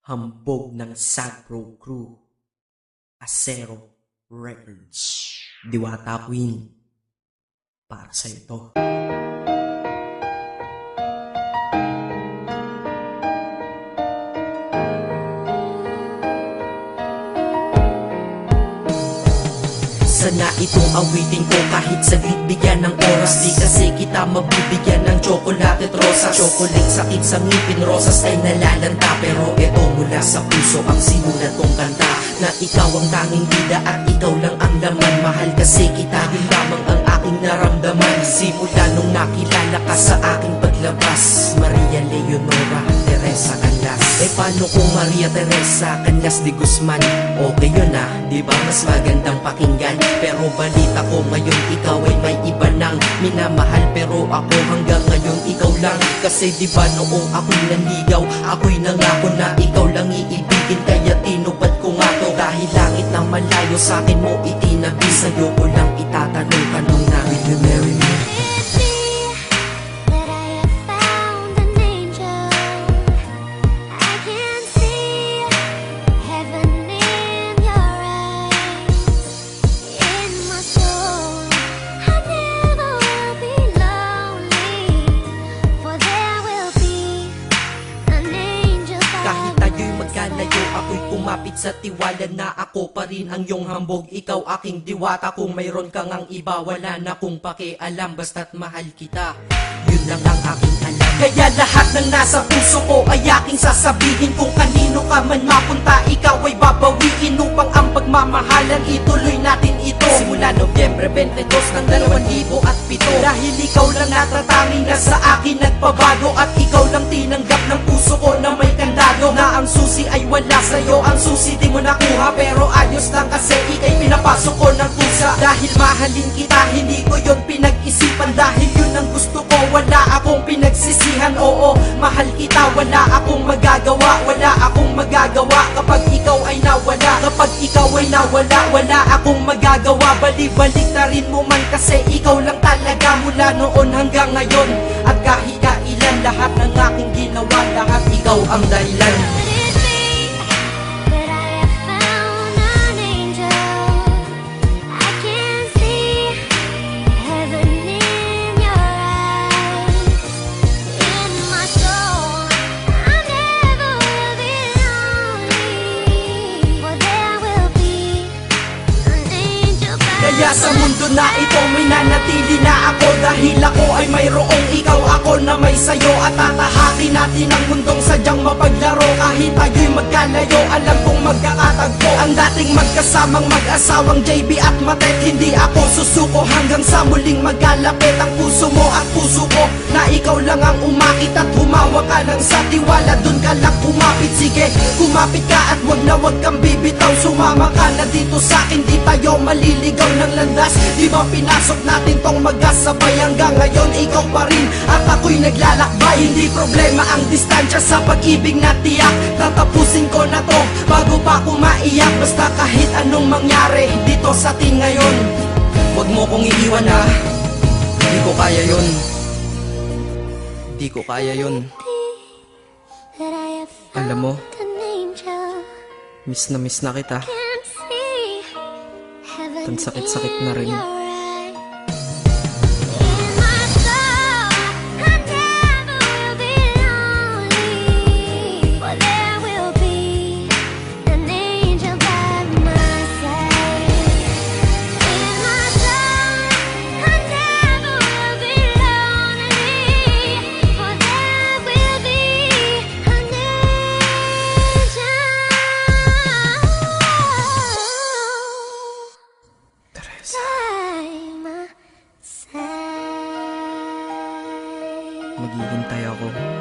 Hambog ng Sagpro Crew, Acero Records, Diwata Queen, para sa ito. Sana itong awitin ko kahit saglit bigyan ng oras. Di kasi kita mabibigyan ng tsokolate at rosas. Chocolate sakit sa ngipin, rosas ay nalalanta. Pero eto mula sa puso ang sinulat kong kanta, na ikaw ang tanging bida at ikaw lang ang laman. Mahal kasi kita, yun lamang ang aking naramdaman. Simula nung nakilala ka sa aking paglabas, Maria Leonora Teresa Canlas. Eh paano kung Maria Teresa Canlas de Guzman? Okay yun ah, di ba mas magandang pakinggan? Pero balita ko ngayon ikaw ay may iba nang minamahal. Pero ako hanggang ngayon ikaw lang. Kasi di ba noong ako'y nanligaw, ako'y nangako na ikaw lang iibigin. Kaya tinupad ko nga to, dahil langit na malayo sa akin mo itinabi. Sa'yo ko lang itatanong na, will you marry me? Ako'y kumapit sa tiwala na ako pa rin ang iyong hambog. Ikaw aking diwata, kung mayroon kang ang iba, wala na kung pakialam, basta't mahal kita. Yun lang ang aking alam. Kaya lahat ng nasa puso ko ay aking sasabihin. Kung kanino ka man mapunta, ikaw ay babawiin, upang ang pagmamahalan ituloy natin ito. Simula Nobyembre 22 ng 2007. Dahil ikaw lang natatanging na sa akin nagpabago, at ikaw lang tinanggap ng puso ko na may kandado. Na ang susi ay wala sa'yo, ang susi di mo nakuha. Pero ayos lang kasi ika'y pinapasok ko ng kusa. Dahil mahalin kita, hindi ko yon pinag-isipan. Dahil yun ang gusto ko, wala akong pinagsisihan. Oo, mahal kita, wala akong magagawa. Wala akong magagawa kapag ikaw ay nawala. Kapag ikaw ay nawala, wala akong magagawa. Bali-balik na rin mo man kasi ikaw lang talaga, mula noon hanggang ngayon. At kahit kailan, lahat ng aking ginawa, lahat ikaw ang dahilan. Kaya sa mundo na ito may nanatili na ako, dahil ako ay mayroong ikaw, ako na may sayo. At tatahakin natin ang mundong sadyang mapaglaro. Kahit tayo'y magkalayo, alam kong magkakatagpo. Ang dating magkasamang mag-asawang JB at Matet, hindi ako susuko hanggang sa muling magkalapit ang puso mo at puso ko. Na ikaw lang ang umakit at humawa ka lang sa tiwala, dun ka lang kumapit. Sige, kumapit ka at wag na wag kang bibitaw. Sumama ka na dito sa'kin, di tayo maliligaw ng landas. Di ba pinasok natin tong magkasabay, hanggang ngayon ikaw pa rin at ako'y naglalakbay. Hindi problema ang distansya sa pag-ibig na tiyak. Tatapusin ko na to bago pa ako maiyak. Basta kahit anong mangyari dito sa atin ngayon, wag mo kong iiwan ha. Di ko kaya yun. Di ko kaya yun. Alam mo, miss na kita. Ang sakit-sakit na rin. Maghihintay ako.